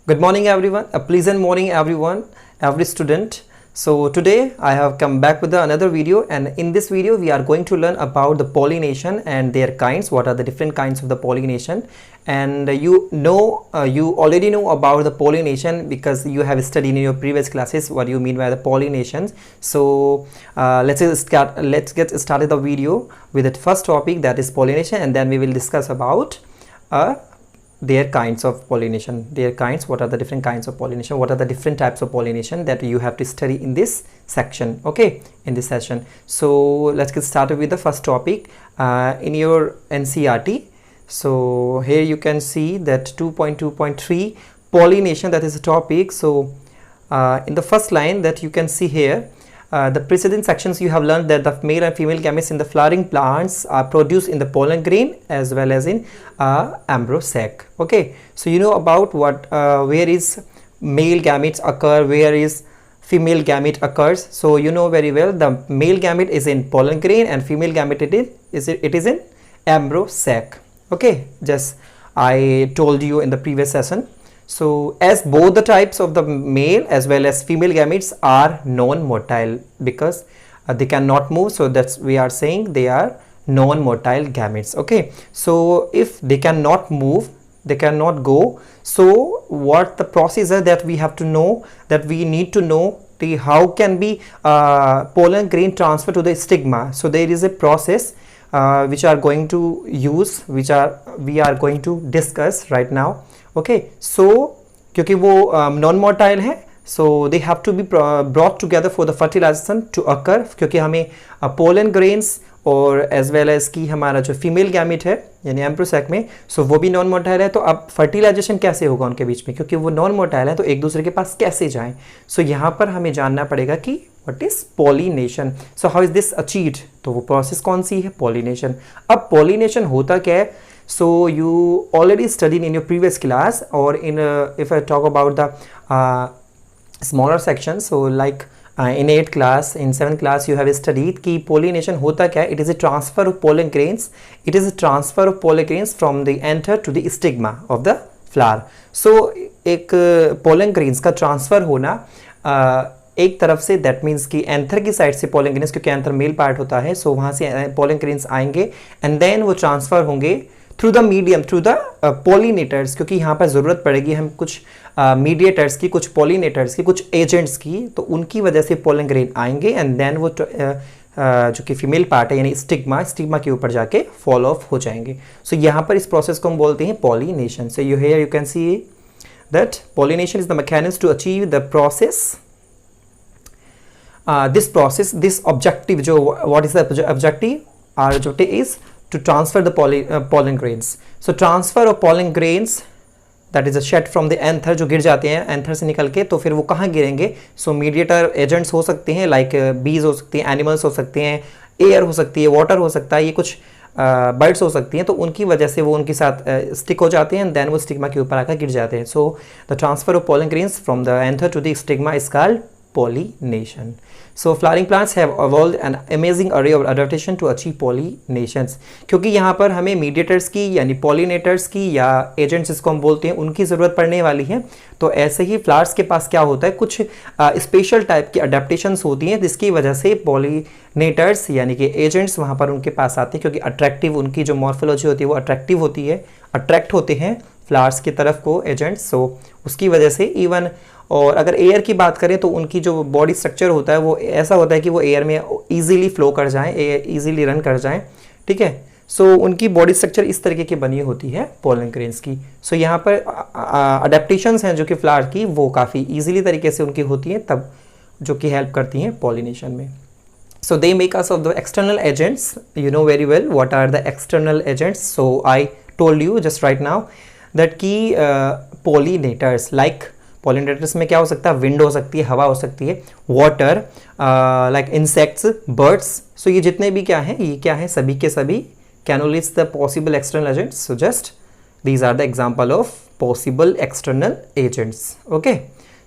Good morning everyone, a pleasant morning everyone, every student. So today I have come back with another video, and in this video we are going to learn about the pollination and their kinds. What are the different kinds of the pollination? And you already know about the pollination because you have studied in your previous classes what you mean by the pollinations. So let's get started the video with the first topic, that is pollination, and then we will discuss about their kinds of pollination. What are the different kinds of pollination, what are the different types of pollination that you have to study in this section, okay, in this session. So let's get started with the first topic in your NCERT. So here you can see that 2.2.3 pollination, that is the topic. So in the first line that you can see here, the preceding sections you have learned that the male and female gametes in the flowering plants are produced in the pollen grain as well as in embryo sac. Okay, so you know about what where is male gametes occur, where is female gamete occurs. So you know very well the male gamete is in pollen grain and female gamete it is in embryo sac. Okay, just I told you in the previous session. So as both the types of the male as well as female gametes are non-motile because they cannot move, so that's we are saying they are non-motile gametes. Okay, so if they cannot move, they cannot go, so what the procedure that we have to know, that we need to know the how can be pollen grain transfer to the stigma. So there is a process which are going to use, we are going to discuss right now. Okay, so क्योंकि वो non motile है, so they have to be brought together for the fertilization to occur, क्योंकि हमें pollen grains और as well as की हमारा जो female gamete है यानी एम्ब्रियो सैक में, सो वो भी नॉन मोटाइल है. तो अब फर्टिलाइजेशन कैसे होगा उनके बीच में, क्योंकि वो नॉन मोटाइल है तो एक दूसरे के पास कैसे जाएं. सो यहाँ पर हमें जानना पड़ेगा कि what is pollination. So how is this achieved, तो वो प्रोसेस कौन सी है, पॉलिनेशन. अब पॉलिनेशन होता क्या है, so you already studied in your previous class, or in if I talk about the smaller section, so like in 8th class, in 7th class you have studied कि pollination होता क्या है. It is a transfer of pollen grains, it is a transfer of pollen grains from the anther to the stigma of the flower. So एक pollen grains का transfer होना एक तरफ से, दैट मीन्स कि एंथर की साइड से pollen grains, क्योंकि एंथर मेल पार्ट होता है, सो वहाँ से पोलन ग्रेन्स आएंगे एंड देन वो ट्रांसफर होंगे through the medium, through the pollinators, क्योंकि यहाँ पर ज़रूरत पड़ेगी हम कुछ मीडिएटर्स की, कुछ पोलिनेटर्स की, कुछ एजेंट्स की, तो उनकी वजह से पोलन ग्रेन आएंगे एंड देन वो जो कि फीमेल पार्ट है यानी स्टिग्मा के ऊपर जाके फॉल ऑफ हो जाएंगे. सो यहाँ पर इस प्रोसेस को हम बोलते हैं pollination. So you here you can see that pollination is the mechanism to achieve the process. This objective, what is the objective? Our objective is to transfer the pollen grains. So transfer of pollen grains, that is a shed from the anther, जो गिर जाते हैं anther से निकल के, तो फिर वो कहाँ गिरेंगे. सो मीडिएटर एजेंट्स हो सकते हैं, लाइक बीज हो सकती हैं, एनिमल्स हो सकते हैं, एयर हो सकती है, वाटर हो सकता है, ये कुछ बर्ड्स हो सकती हैं, तो उनकी वजह से वो उनके साथ स्टिक हो जाते हैं एंड देन वो स्टिग्मा के ऊपर आकर गिर जाते हैं. So the transfer of pollen grains from the anther to the stigma is called pollination. So flowering plants have evolved an amazing array of adaptation to achieve pollinations. क्योंकि यहाँ पर हमें मीडिएटर्स की यानी पॉलिनेटर्स की या एजेंट्स जिसको हम बोलते हैं उनकी ज़रूरत पड़ने वाली है. तो ऐसे ही फ्लावर्स के पास क्या होता है, कुछ स्पेशल टाइप की अडेप्टेशंस होती हैं जिसकी वजह से पॉलिनेटर्स यानी कि एजेंट्स वहाँ पर उनके पास आते हैं, क्योंकि अट्रैक्टिव उनकी जो मॉर्फोलॉजी होती है वो अट्रैक्टिव होती है, अट्रैक्ट होते हैं फ्लावर्स की तरफ को एजेंट्स. सो उसकी वजह से इवन, और अगर एयर की बात करें तो उनकी जो बॉडी स्ट्रक्चर होता है वो ऐसा होता है कि वो एयर में इजीली फ्लो कर जाएं, इजीली रन कर जाएं, ठीक है. सो उनकी बॉडी स्ट्रक्चर इस तरीके की बनी होती है पोलन ग्रेन्स की. सो यहाँ पर अडेप्टेशंस हैं जो कि फ्लावर की वो काफ़ी इजीली तरीके से उनकी होती हैं, तब जो कि हेल्प करती हैं पॉलिनेशन में. So they make us of the external agents. You know very well what are the external agents. So I told you just right now that key pollinators, like pollinators में क्या हो सकता है, wind हो सकती है, हवा हो सकती है, वाटर, लाइक इंसेक्ट्स, बर्ड्स. सो ये जितने भी क्या हैं, ये क्या है, सभी के सभी can list the possible external agents. So just these are the example of possible external agents. Okay,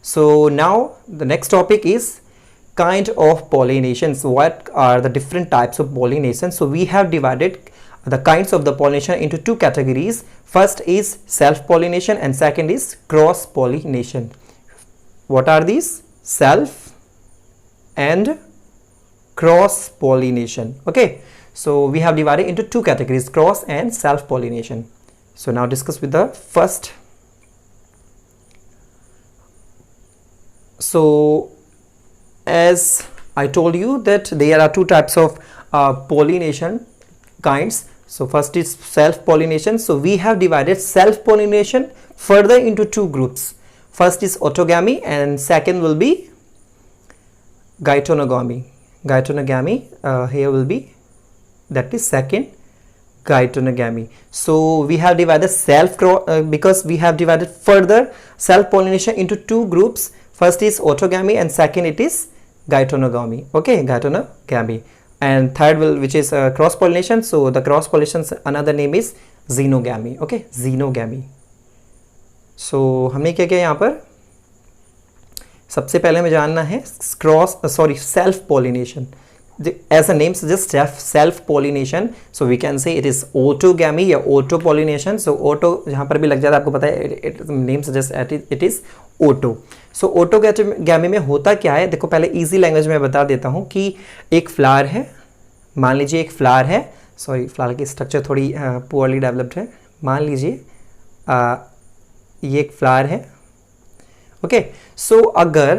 so now the next topic is kind of pollinations. What are the different types of pollination? So we have divided the kinds of the pollination into two categories. First is self pollination and second is cross pollination. What are these? Self and cross pollination. Okay, so we have divided into two categories, cross and self pollination. So now discuss with the first. So as I told you that there are two types of pollination kinds. So first is self pollination. So we have divided self pollination further into two groups. First is autogamy and second will be Geitonogamy. Geitonogamy here will be, that is second, Geitonogamy. So we have divided because we have divided further self pollination into two groups. First is autogamy and second it is Geitonogamy. Okay, Geitonogamy. And third will, which is cross pollination. So the cross pollination another name is Xenogamy. Okay, Xenogamy. So हमने क्या किया यहाँ पर? सबसे पहले हमें जानना है self pollination. As the name suggests, self pollination. So we can say it is autogamy या auto pollination. So auto जहाँ पर भी लग जाता है आपको पता है, name suggests it is auto. So autogamy में होता क्या है, देखो पहले इजी लैंग्वेज में बता देता हूँ कि एक फ्लावर है, मान लीजिए एक फ्लावर है, सॉरी फ्लावर की स्ट्रक्चर थोड़ी पुअरली डेवलप्ड है, मान लीजिए ये एक फ्लावर है. ओके, सो अगर,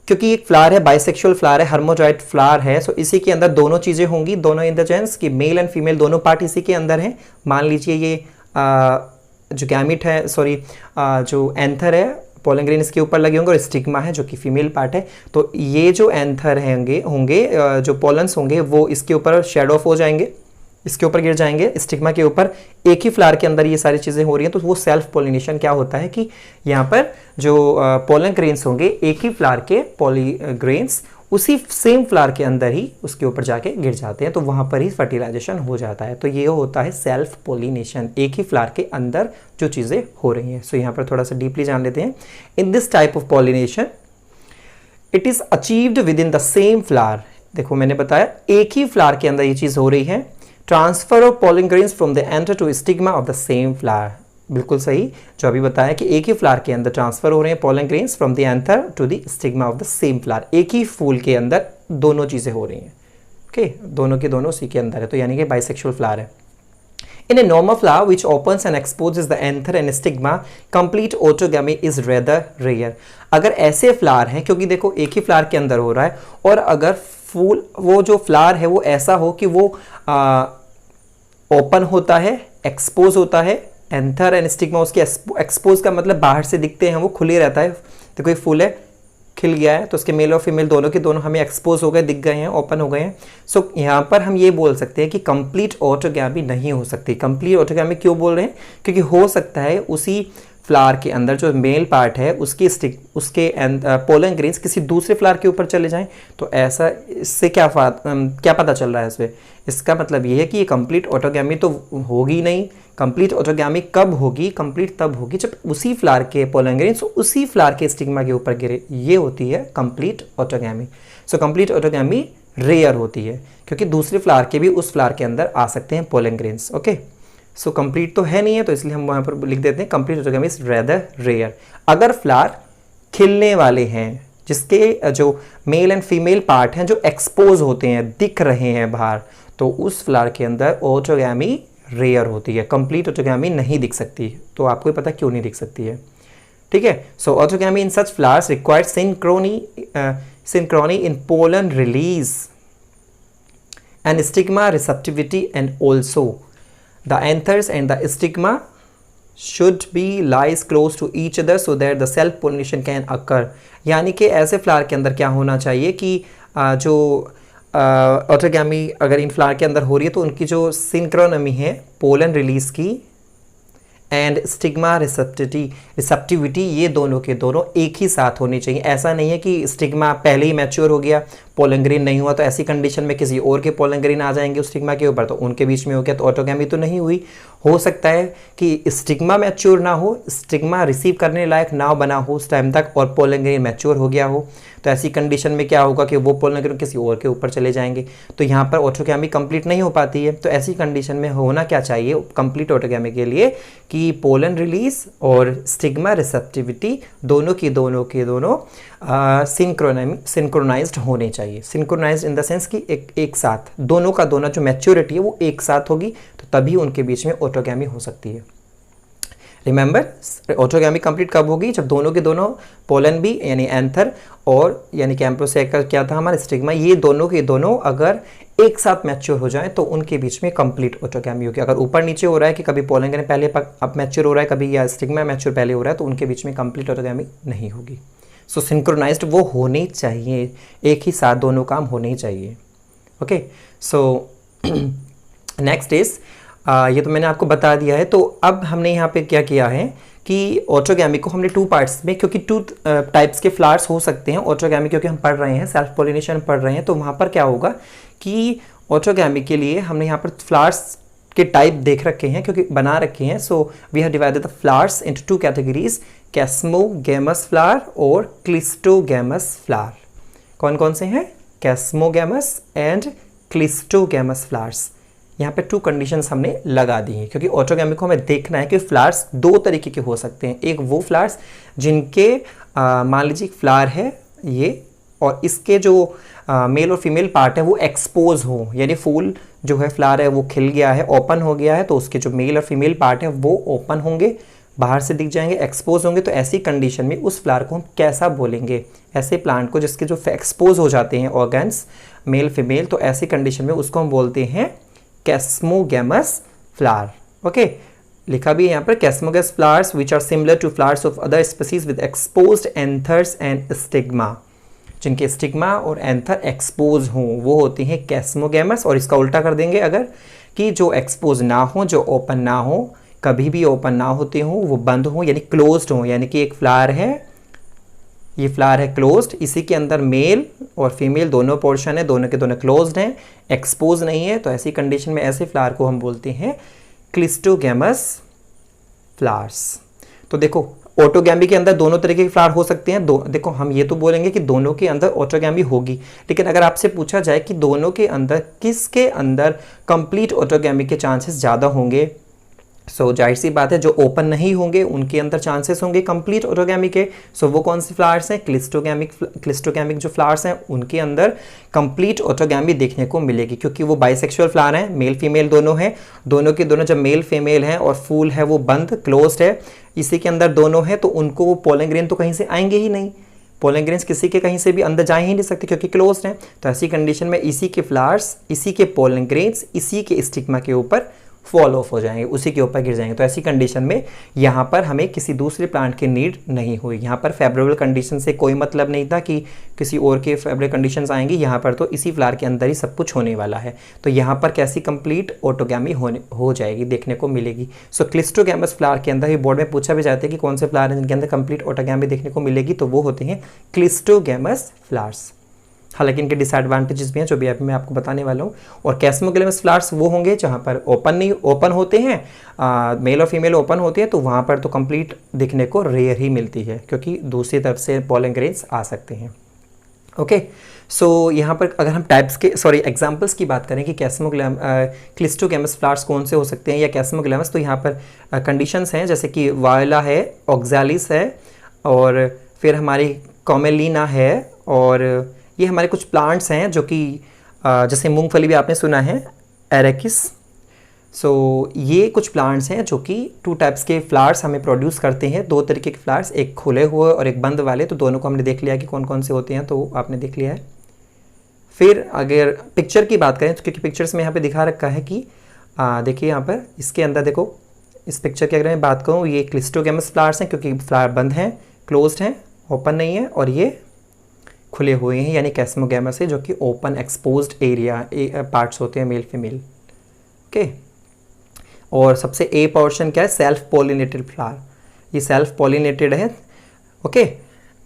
क्योंकि एक फ्लावर है, बाइसेक्सुअल फ्लावर है, हर्मोजॉइट फ्लावर है, सो इसी के अंदर दोनों चीज़ें होंगी, दोनों इन द सेंस कि मेल एंड फीमेल दोनों पार्ट इसी के अंदर हैं. मान लीजिए ये जो गैमिट है, सॉरी जो एंथर है, पोलन ग्रेन इसके ऊपर लगे होंगे और स्टिग्मा है जो कि फीमेल पार्ट है. तो ये जो एंथर होंगे जो पोलन्स होंगे वो इसके ऊपर शेड ऑफ हो जाएंगे, इसके ऊपर गिर जाएंगे, स्टिग्मा के ऊपर. एक ही फ्लावर के अंदर ये सारी चीज़ें हो रही हैं, तो वो सेल्फ पोलिनेशन क्या होता है कि यहाँ पर जो पोलन ग्रेन्स होंगे, एक ही फ्लावर के पॉली ग्रेन्स उसी सेम फ्लावर के अंदर ही उसके ऊपर जाके गिर जाते हैं, तो वहाँ पर ही फर्टिलाइजेशन हो जाता है. तो ये होता है सेल्फ पोलिनेशन, एक ही फ्लावर के अंदर जो चीज़ें हो रही हैं. सो यहाँ पर थोड़ा सा डीपली जान लेते हैं. In this type of pollination it is achieved with in the same flower. देखो मैंने बताया एक ही फ्लावर के अंदर ये चीज़ हो रही है. Transfer of pollen grains from the anther to stigma of the same flower. बिल्कुल सही जो अभी बताया कि एक ही फ्लावर के अंदर ट्रांसफर हो रहे हैं pollen grains from the anther to the stigma of the same flower. एक ही फूल के अंदर दोनों चीज़ें हो रही हैं. ओके, दोनों के दोनों उसी के अंदर है, तो यानी कि बाइसेक्सुअल फ्लावर है. In a normal flower which opens and exposes the anther and stigma, complete autogamy is rather rare. अगर ऐसे फ्लावर हैं, क्योंकि देखो एक ही फ्लावर के अंदर हो रहा है, और अगर फूल वो जो फ्लावर है वो ऐसा हो कि वो ओपन होता है, एक्सपोज होता है, एंथर एंड स्टिग्मा उसके एक्सपोज का मतलब बाहर से दिखते हैं, वो खुले रहता है. देखो एक फूल है, खिल गया है, तो उसके मेल और फीमेल दोनों के दोनों हमें एक्सपोज हो गए, दिख गए हैं, ओपन हो गए हैं. सो यहाँ पर हम ये बोल सकते हैं कि कंप्लीट ऑटोगैमी नहीं हो सकती. कंप्लीट ऑटोगैमी क्यों बोल रहे हैं? क्योंकि हो सकता है उसी फ्लावर के अंदर जो मेल पार्ट है उसके पोलन ग्रेन्स किसी दूसरे फ्लावर के ऊपर चले जाएं. तो ऐसा इससे क्या पता चल रहा है इसमें? इसका मतलब ये है कि ये कंप्लीट ऑटोगैमी तो होगी नहीं. कंप्लीट ऑटोगैमी कब होगी? कंप्लीट तब होगी जब उसी फ्लावर के पोलन ग्रेन्स उसी फ्लावर के स्टिग्मा के ऊपर गिरे. ये होती है complete autogamy. So complete autogamy rare होती है क्योंकि दूसरे फ्लावर के भी उस फ्लावर के अंदर आ सकते हैं pollen grains. Okay, so complete तो है नहीं है, तो इसलिए हम वहाँ पर लिख देते हैं complete autogamy is rather rare. अगर फ्लावर खिलने वाले हैं, जिसके जो मेल एंड फीमेल पार्ट हैं जो एक्सपोज होते हैं, दिख रहे हैं बाहर, तो उस फ्लावर के अंदर ऑटोगैमी रेयर होती है. कंप्लीट ऑटोगैमी नहीं दिख सकती. तो आपको पता क्यों नहीं दिख सकती है? ठीक है. So autogamy in such flowers required synchrony in pollen release and stigma receptivity, and also the anthers and the stigma should be lies close to each other so that the self pollination can occur. यानी कि ऐसे flower के अंदर क्या होना चाहिए कि जो ऑटोगैमी अगर इन फ्लावर के अंदर हो रही है तो उनकी जो सिंक्रोनमी है पोलन रिलीज की एंड स्टिग्मा रिसेप्टिविटी, ये दोनों के दोनों एक ही साथ होनी चाहिए. ऐसा नहीं है कि स्टिग्मा पहले ही मैच्योर हो गया, पोलन ग्रेन नहीं हुआ, तो ऐसी कंडीशन में किसी और के पोलन ग्रेन आ जाएंगे उस स्टिग्मा के ऊपर, तो उनके बीच में हो गया, तो ऑटोगैमी तो नहीं हुई. हो सकता है कि स्टिग्मा मैच्योर ना हो, स्टिग्मा रिसीव करने लायक ना बना हो उस टाइम तक, और पोलन ग्रेन मैच्योर हो गया हो। तो ऐसी कंडीशन में क्या होगा कि वो पोलन ग्रेन किसी और के ऊपर चले जाएंगे, तो यहाँ पर ऑटोगैमी कंप्लीट नहीं हो पाती है। तो ऐसी कंडीशन में होना क्या चाहिए कंप्लीट ऑटोगैमी के लिए कि पोलन रिलीज और स्टिग्मा रिसेप्टिविटी दोनों की दोनों सिंक्रोनाइज्ड होने चाहिए। सिंक्रोनाइज्ड इन द सेंस कि एक साथ दोनों का दोनों जो मैच्योरिटी है वो एक साथ होगी, तो तभी उनके बीच में ऑटोगैमी हो सकती है। रिमेंबर, ऑटोगैमी कंप्लीट कब होगी? जब दोनों के दोनों पोलन बी यानी एंथर और यानी कि एम्ब्रोसाइकल क्या था हमारा स्टिग्मा, ये दोनों के दोनों अगर एक साथ मैच्योर हो जाए तो उनके बीच में कंप्लीट ऑटोगैमी होगी। अगर ऊपर नीचे हो रहा है कि कभी पोलन ग्रेन पहले अब मैच्योर हो रहा है, कभी या स्टिग्मा मैच्योर पहले हो रहा है, तो उनके बीच में कंप्लीट ऑटोगैमी नहीं होगी। सो सिंक्रोनाइज्ड वो होने चाहिए, एक ही साथ दोनों काम होने ही चाहिए। ओके, सो नेक्स्ट इज ये तो मैंने आपको बता दिया है। तो अब हमने यहाँ पे क्या किया है कि ऑटोगैमी को हमने 2 पार्ट्स में, क्योंकि 2 टाइप्स के फ्लावर्स हो सकते हैं ऑटोगैमी, क्योंकि हम पढ़ रहे हैं सेल्फ पॉलिनेशन पढ़ रहे हैं, तो वहाँ पर क्या होगा कि ऑटोगैमी के लिए हमने यहाँ पर फ्लावर्स के टाइप देख रखे हैं, क्योंकि बना रखे हैं। So we have divided the flowers into 2 categories, chasmogamous flower और क्लिस्टोगैमस फ्लावर। कौन कौन से हैं? Chasmogamous and cleistogamous flowers. यहाँ पे 2 कंडीशंस हमने लगा दी हैं, क्योंकि ऑटोगैमी को हमें देखना है कि फ्लावर्स 2 तरीके के हो सकते हैं। एक वो फ्लावर्स जिनके मान लीजिए फ्लावर है ये, और इसके जो मेल और फीमेल पार्ट है वो एक्सपोज हो, यानी फूल जो है फ्लावर है वो खिल गया है, ओपन हो गया है, तो उसके जो मेल और फीमेल पार्ट है वो ओपन होंगे, बाहर से दिख जाएंगे, एक्सपोज होंगे। तो ऐसी कंडीशन में उस फ्लावर को हम कैसा बोलेंगे? ऐसे प्लांट को जिसके जो एक्सपोज हो जाते हैं ऑर्गन्स मेल फीमेल, तो ऐसी कंडीशन में उसको हम बोलते हैं कैस्मोगैमस फ्लावर। ओके, लिखा भी है यहाँ पर chasmogamous flowers which are similar to flowers of other species with exposed anthers and stigma. जिनके स्टिग्मा और एंथर एक्सपोज हों वो होती हैं कैस्मोगैमस। और इसका उल्टा कर देंगे अगर, कि जो एक्सपोज ना हो, जो ओपन ना हो, कभी भी ओपन ना होते हों, वो बंद हों यानी क्लोज्ड हों। यानी कि एक फ्लावर है, ये फ्लावर है क्लोज्ड, इसी के अंदर मेल और फीमेल दोनों पोर्शन है, दोनों के दोनों क्लोज्ड हैं, एक्सपोज नहीं है, तो ऐसी कंडीशन में ऐसे फ्लावर को हम बोलते हैं क्लिस्टोगैमस फ्लावर्स। तो देखो ऑटोगैमी के अंदर दोनों तरीके के फ्लावर हो सकते हैं। देखो हम ये तो बोलेंगे कि दोनों के अंदर ऑटोगैमी होगी, लेकिन अगर आपसे पूछा जाए कि दोनों के अंदर किसके अंदर कंप्लीट ऑटोगैमी के चांसेस ज़्यादा होंगे, सो जाहिर सी बात है जो ओपन नहीं होंगे उनके अंदर चांसेस होंगे कंप्लीट ऑटोगैमी के। सो वो कौन से फ्लावर्स हैं? क्लिस्टोगैमिक जो फ्लावर्स हैं उनके अंदर कंप्लीट ऑटोगैमी देखने को मिलेगी, क्योंकि वो बाइसेक्सुअल फ्लावर हैं, मेल फीमेल दोनों हैं, दोनों के दोनों जब मेल फीमेल हैं और फूल है वो बंद क्लोज्ड है, इसी के अंदर दोनों हैं, तो उनको वो पोलन ग्रेन तो कहीं से आएंगे ही नहीं, पोलन ग्रेन्स किसी के कहीं से भी अंदर जा ही नहीं सकते क्योंकि क्लोज्ड हैं। तो ऐसी कंडीशन में इसी के फ्लावर्स, इसी के पोलन ग्रेन्स इसी के स्टिग्मा के ऊपर फॉल ऑफ हो जाएंगे, उसी के ऊपर गिर जाएंगे। तो ऐसी कंडीशन में यहाँ पर हमें किसी दूसरे प्लांट की नीड नहीं हुई। यहाँ पर फेवरेबल कंडीशन से कोई मतलब नहीं था कि किसी और के फेवरेबल कंडीशंस आएंगी, यहाँ पर तो इसी फ्लावर के अंदर ही सब कुछ होने वाला है। तो यहाँ पर कैसी कंप्लीट ऑटोगैमी हो जाएगी, देखने को मिलेगी। सो क्लिस्टोगैमस फ्लावर के अंदर ही बोर्ड में पूछा भी जाता है कि कौन से फ्लावर हैं जिनके अंदर कंप्लीट ऑटोगैमी देखने को मिलेगी, तो वो होते हैं क्लिस्टोगैमस फ्लावर्स। हालांकि इनके डिसएडवांटेजेस भी हैं जो भी मैं आपको बताने वाला हूँ। और कैस्मोगैमस फ्लावर्स वो होंगे जहाँ पर ओपन होते हैं, मेल और फीमेल ओपन होती है, तो वहाँ पर तो कंप्लीट दिखने को रेयर ही मिलती है, क्योंकि दूसरी तरफ से पोलन ग्रेन्स आ सकते हैं। ओके, सो यहाँ पर अगर हम एग्जाम्पल्स की बात करें कि क्लिस्टोगैमस फ्लावर्स कौन से हो सकते हैं या कैस्मोगैमस, तो यहाँ पर कंडीशंस हैं जैसे कि वायला है, ऑक्सैलिस है, और फिर हमारी कॉमेलिना है, और ये हमारे कुछ प्लांट्स हैं जो कि जैसे मूंगफली भी आपने सुना है, एरेकिस। सो ये कुछ प्लांट्स हैं जो कि 2 टाइप्स के फ्लावर्स हमें प्रोड्यूस करते हैं, 2 तरीके के फ्लावर्स, एक खुले हुए और एक बंद वाले। तो दोनों को हमने देख लिया कि कौन कौन से होते हैं, तो आपने देख लिया है। फिर अगर पिक्चर की बात करें तो क्योंकि पिक्चर्स में यहाँ पे दिखा रखा है कि देखिए यहाँ पर इसके अंदर देखो, इस पिक्चर की अगर मैं बात करूँ, ये क्लिस्टोगैमस फ्लावर्स हैं क्योंकि फ्लावर बंद हैं, क्लोज्ड हैं, ओपन नहीं है, और ये खुले हुए हैं यानी कैस्मोगैमस है जो कि ओपन एक्सपोज्ड एरिया पार्ट्स होते हैं मेल फीमेल। ओके, और सबसे ए पोर्शन क्या है? सेल्फ पॉलिनेटेड फ्लावर, ये सेल्फ पॉलिनेटेड है। ओके,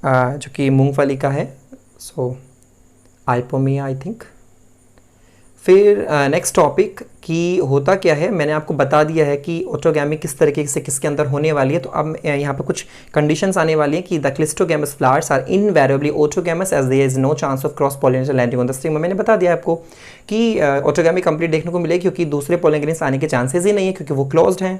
जो कि मूंगफली का है। सो आइपोमिया आई थिंक। फिर नेक्स्ट टॉपिक कि होता क्या है, मैंने आपको बता दिया है कि ऑटोगैमी किस तरीके से किसके अंदर होने वाली है। तो अब यहाँ पर कुछ कंडीशंस आने वाली हैं कि the cleistogamous flowers are invariably autogamous as there is no chance of cross pollination landing on the stigma. मैंने बता दिया आपको कि ऑटोगैमी कंप्लीट देखने को मिलेगी क्योंकि दूसरे पॉलिन ग्रेन्स आने के चांसेस ही नहीं है क्योंकि वो क्लोज्ड हैं।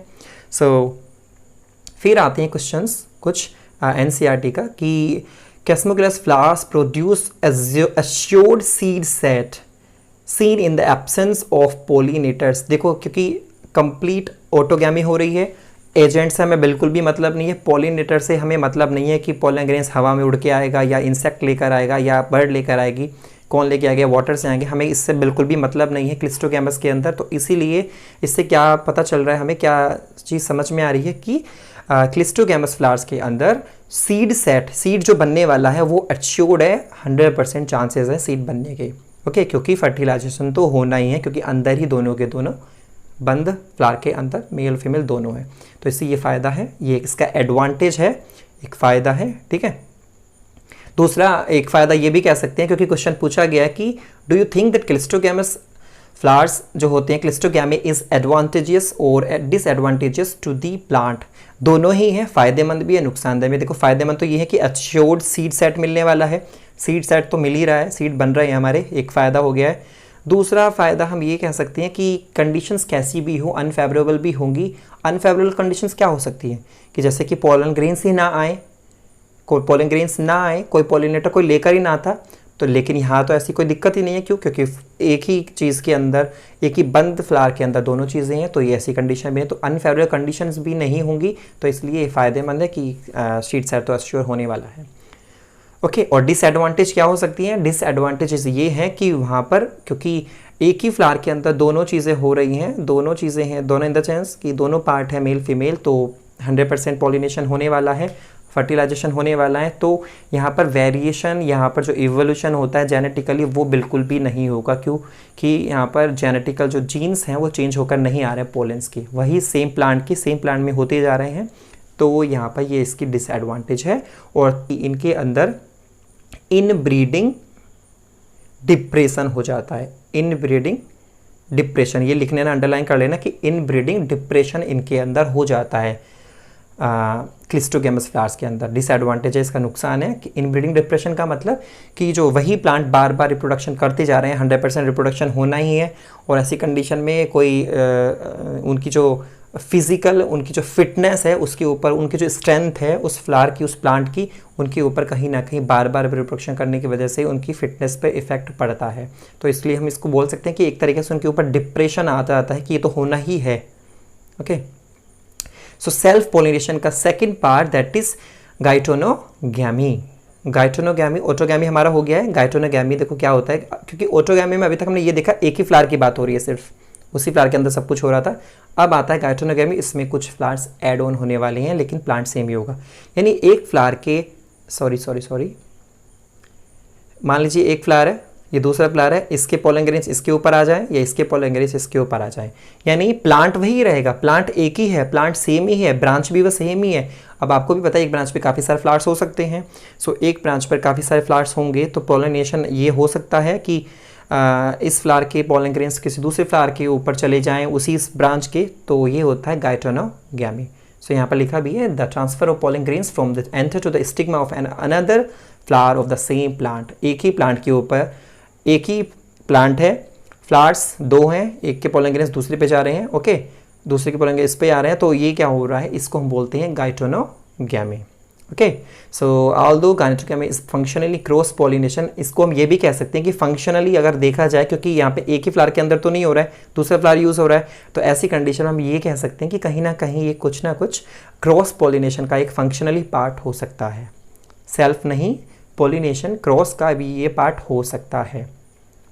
फिर आते हैं क्वेश्चंस कुछ एनसीईआरटी का कि chasmogamous flowers produce assured seed set seen in the absence of pollinators. देखो क्योंकि कंप्लीट ऑटोगैमी हो रही है, एजेंट से हमें बिल्कुल भी मतलब नहीं है, पॉलिनेटर से हमें मतलब नहीं है कि पॉलन ग्रेन्स हवा में उड़ के आएगा या इंसेक्ट लेकर आएगा या बर्ड लेकर आएगी, कौन लेके आएगा, वाटर से आएंगे, हमें इससे बिल्कुल भी मतलब नहीं है क्लिस्टोगैमस के अंदर। तो इसीलिए इससे क्या पता चल रहा है, हमें क्या चीज़ समझ में आ रही है कि क्लिस्टोगैमस फ्लावर्स के अंदर सीड जो बनने वाला है वो एश्योर्ड है, 100% चांसेस है सीड बनने के। ओके, क्योंकि फर्टिलाइजेशन तो होना ही है क्योंकि अंदर ही दोनों के दोनों बंद फ्लावर के अंदर मेल फीमेल दोनों है। तो इससे ये फ़ायदा है, ये इसका एडवांटेज है, एक फ़ायदा है। ठीक है, दूसरा एक फ़ायदा ये भी कह सकते हैं क्योंकि क्वेश्चन पूछा गया है कि do you think that cleistogamous flowers जो होते हैं क्लिस्टोगैमी इज़ एडवांटेजियस और डिसएडवांटेजियस टू दी प्लांट। दोनों ही हैं, फ़ायदेमंद भी है नुकसानदेह भी। देखो फ़ायदेमंद तो ये है कि एश्योर्ड सीड सेट मिलने वाला है, सीड सेट तो मिल ही रहा है, सीड बन रहे हैं हमारे, एक फ़ायदा हो गया है। दूसरा फ़ायदा हम ये कह सकते हैं कि कंडीशंस कैसी भी हो अनफेवरेबल भी होंगी। अनफेवरेबल कंडीशंस क्या हो सकती हैं कि जैसे कि पॉलन ग्रेन्स ही ना आए, कोई पॉलन ग्रेन्स ना आए, कोई पॉलिनेटर कोई लेकर ही ना आता। तो लेकिन यहाँ तो ऐसी कोई दिक्कत ही नहीं है, क्यों? क्योंकि एक ही चीज़ के अंदर, एक ही बंद फ्लावर के अंदर दोनों चीज़ें हैं, तो ये ऐसी कंडीशन भी है, तो अनफेवरेबल कंडीशंस भी नहीं होंगी। तो इसलिए फ़ायदेमंद है कि सीड सेट तो एश्योर होने वाला है। ओके, और डिसएडवांटेज क्या हो सकती हैं? डिसएडवांटेजेस ये हैं कि वहाँ पर क्योंकि एक ही फ्लावर के अंदर दोनों चीज़ें हो रही हैं, दोनों चीज़ें हैं, दोनों इन द सेंस कि दोनों पार्ट है मेल फीमेल, तो 100% पॉलिनेशन होने वाला है, फर्टिलाइजेशन होने वाला है। तो यहाँ पर वेरिएशन, यहाँ पर जो इवोल्यूशन होता है जेनेटिकली वो बिल्कुल भी नहीं होगा। क्यों? कि यहाँ पर जेनेटिकल जो जीन्स हैं वो चेंज होकर नहीं आ रहे हैं पोलेंस के, वही सेम प्लांट में होते जा रहे हैं। तो यहाँ पर ये इसकी डिसएडवांटेज है। और इनके अंदर इनब्रीडिंग डिप्रेशन हो जाता है, इनब्रीडिंग डिप्रेशन, ये लिखने ना अंडरलाइन कर लेना कि इनब्रीडिंग डिप्रेशन इनके अंदर हो जाता है क्लिस्टोगैमस फ्लावर्स के अंदर। डिसएडवांटेज है, इसका नुकसान है कि इनब्रीडिंग डिप्रेशन का मतलब कि जो वही प्लांट बार बार रिप्रोडक्शन करते जा रहे हैं, 100% रिप्रोडक्शन होना ही है, और ऐसी कंडीशन में कोई उनकी जो फिज़िकल, उनकी जो फिटनेस है उसके ऊपर, उनकी जो स्ट्रेंथ है उस फ्लावर की, उस प्लांट की, उनके ऊपर कहीं ना कहीं बार बार रिप्रोडक्शन करने की वजह से उनकी फिटनेस पे इफेक्ट पड़ता है। तो इसलिए हम इसको बोल सकते हैं कि एक तरीके से उनके ऊपर डिप्रेशन आता है कि ये तो होना ही है। ओके, सो सेल्फ पॉलिनेशन का second part that is geitonogamy. Geitonogamy, autogamy हमारा हो गया है, गाइटोनोगैमी देखो क्या होता है, क्योंकि ऑटोगैमी में अभी तक हमने ये देखा एक ही फ्लावर की बात हो रही है, सिर्फ उसी फ्लावर के अंदर सब कुछ हो रहा था। अब आता है गाइटोनोगैमी, इसमें कुछ फ्लावर्स ऐड ऑन होने वाले हैं लेकिन प्लांट सेम ही होगा। यानी एक फ्लावर के सॉरी मान लीजिए एक फ्लावर है, ये दूसरा फ्लावर है, इसके पोलन ग्रेन्स इसके ऊपर आ जाए या इसके पोलन ग्रेन्स इसके ऊपर आ जाए, यानी प्लांट वही रहेगा, प्लांट एक ही है, प्लांट सेम ही है, ब्रांच भी वो सेम ही है। अब आपको भी पता है एक ब्रांच पे काफ़ी सारे फ्लावर्स हो सकते हैं। सो एक ब्रांच पर काफ़ी सारे फ्लावर्स होंगे तो पोलिनेशन ये हो सकता है कि इस फ्लावर के पोलन ग्रेन्स किसी दूसरे फ्लावर के ऊपर चले जाएं उसी इस ब्रांच के, तो ये होता है गाइटोनोगैमी। सो यहाँ पर लिखा भी है the transfer of pollen grains from the anther to the stigma of an another flower of the same plant. एक ही प्लांट के ऊपर, एक ही प्लांट है, फ्लावर्स दो हैं, एक के पोलन ग्रेन्स दूसरे पे जा रहे हैं, ओके, दूसरे के पोलन ग्रेन्स इस पे आ रहे हैं, तो ये क्या हो रहा है, इसको हम बोलते हैं geitonogamy. Okay, so although geitonogamy is functionally cross pollination, इसको हम ये भी कह सकते हैं कि फंक्शनली अगर देखा जाए, क्योंकि यहाँ पे एक ही फ्लावर के अंदर तो नहीं हो रहा है, दूसरा फ्लावर यूज़ हो रहा है, तो ऐसी कंडीशन में हम ये कह सकते हैं कि कहीं ना कहीं ये कुछ ना कुछ क्रॉस पॉलिनेशन का एक फंक्शनली पार्ट हो सकता है। सेल्फ नहीं, पॉलिनेशन क्रॉस का भी ये पार्ट हो सकता है,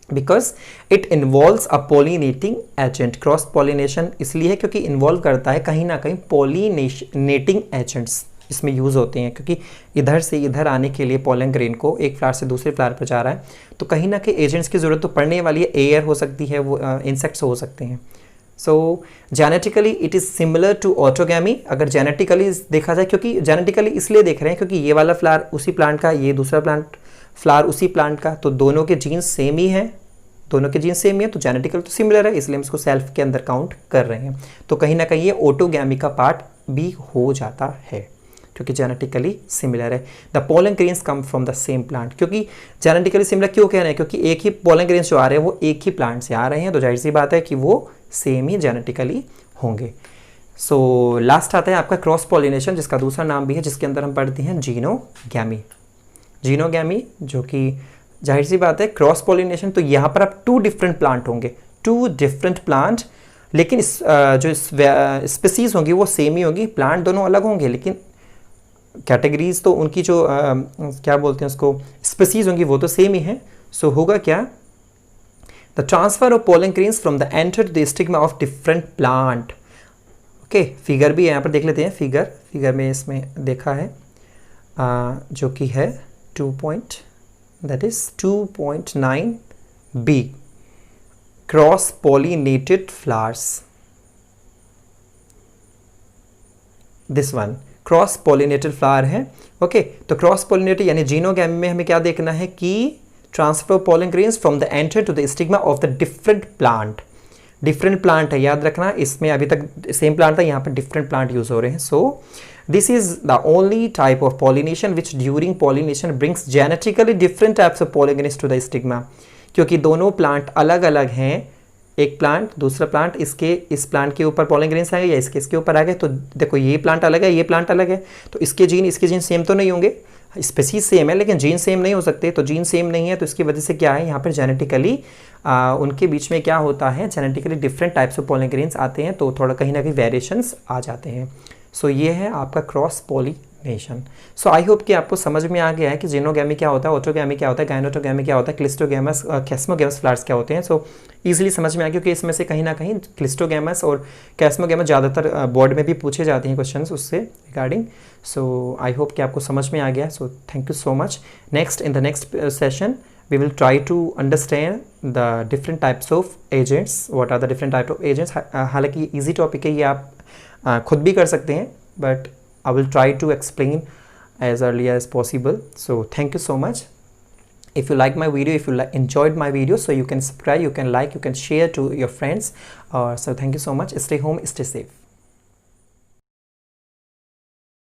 because it involves a pollinating agent. Cross pollination इसलिए है क्योंकि इन्वॉल्व करता है कहीं ना कहीं पॉलिनेटिंग एजेंट्स इसमें यूज़ होते हैं, क्योंकि इधर से इधर आने के लिए पोलन ग्रेन को एक फ्लावर से दूसरे फ्लावर पर जा रहा है, तो कहीं ना कहीं एजेंट्स की ज़रूरत तो पड़ने वाली है, एयर हो सकती है, वो इंसेक्ट्स हो सकते हैं। So genetically it is similar to autogamy. अगर जेनेटिकली देखा जाए, क्योंकि जेनेटिकली इसलिए देख रहे हैं क्योंकि ये वाला फ्लावर उसी प्लांट का, ये दूसरा फ्लावर उसी प्लांट का, तो दोनों के जीन्स सेम ही हैं, दोनों के जीन सेम ही है तो जेनेटिकल तो सिमिलर है, इसलिए हम इसको सेल्फ के अंदर काउंट कर रहे हैं। तो कहीं ना कहीं ये ऑटोगैमी का पार्ट भी हो जाता है क्योंकि जेनेटिकली सिमिलर है। The pollen grains come from the same plant, क्योंकि जेनेटिकली सिमिलर क्यों कह रहे हैं, क्योंकि एक ही पोलन ग्रेन्स जो आ रहे हैं वो एक ही प्लांट से आ रहे हैं, तो जाहिर सी बात है कि वो सेम ही जेनेटिकली होंगे। सो लास्ट आता है आपका क्रॉस पॉलिनेशन, जिसका दूसरा नाम भी है, जिसके अंदर हम पढ़ते हैं जीनोगैमी। जीनोगैमी जो कि जाहिर सी बात है क्रॉस पॉलिनेशन, तो यहाँ पर अब 2 डिफरेंट प्लांट होंगे, 2 डिफरेंट प्लांट, लेकिन जो स्पीसीज होंगी वो सेम ही होगी, प्लांट दोनों अलग होंगे लेकिन कैटेगरीज तो उनकी जो क्या बोलते हैं उसको स्पीसीज होंगी वो तो सेम ही है। सो होगा क्या, the transfer of pollen grains from the anther to the stigma of different plant. Okay, figure भी यहाँ पर देख लेते हैं, फिगर में इसमें देखा है जो कि है 2.9b cross pollinated flowers, this one cross pollinated flower है। ओके, तो क्रॉस पॉलिनेटेड यानी जीनोगैमी में हमें क्या देखना है कि transfer of pollen grains from the anther to the stigma of the different plant. Different plant है, याद रखना, इसमें अभी तक सेम प्लांट था, यहाँ पर डिफरेंट प्लांट यूज हो रहे हैं। So this is the only type of pollination which during pollination brings genetically different types of pollen grains to the stigma, क्योंकि दोनों प्लांट अलग अलग हैं, एक प्लांट दूसरा प्लांट, इस प्लांट के ऊपर पोलन ग्रेन्स आ गए या इसके ऊपर आ गए, तो देखो ये प्लांट अलग है, ये प्लांट अलग है, तो इसके जीन सेम तो नहीं होंगे, स्पीसीज सेम है लेकिन जीन सेम नहीं हो सकते, तो जीन सेम नहीं है तो इसकी वजह से क्या है, यहाँ पर जेनेटिकली उनके बीच में क्या होता है, genetically different types of pollen grains आते हैं, तो थोड़ा कहीं ना कहीं वेरिएशंस आ जाते हैं। सो ये है आपका cross pollination. So I hope कि आपको समझ में आ गया है कि जीनोगैमी क्या होता है, ऑटोगैमी क्या होता है, गायनोटोगैमी क्या होता है, क्लिस्टोगैमस कैस्मोगैमस फ्लावर्स क्या होते हैं। सो ईजिली समझ में आ गया, क्योंकि इसमें से कहीं ना कहीं क्लिस्टोगैमस और कैस्मोगैमस ज़्यादातर बोर्ड में भी पूछे जाते हैं क्वेश्चन उससे रिगार्डिंग। सो आई होप कि आपको समझ में आ गया। So thank you so much. In the next session we will try to understand the different types of agents, what are the different type of agents। हालांकि easy topic है, ये आप खुद भी कर सकते हैं, but I will try to explain as early as possible। So thank you so much। If you like my video, if you enjoyed my video, so you can subscribe, you can like, you can share to your friends। So thank you so much, stay home, stay safe।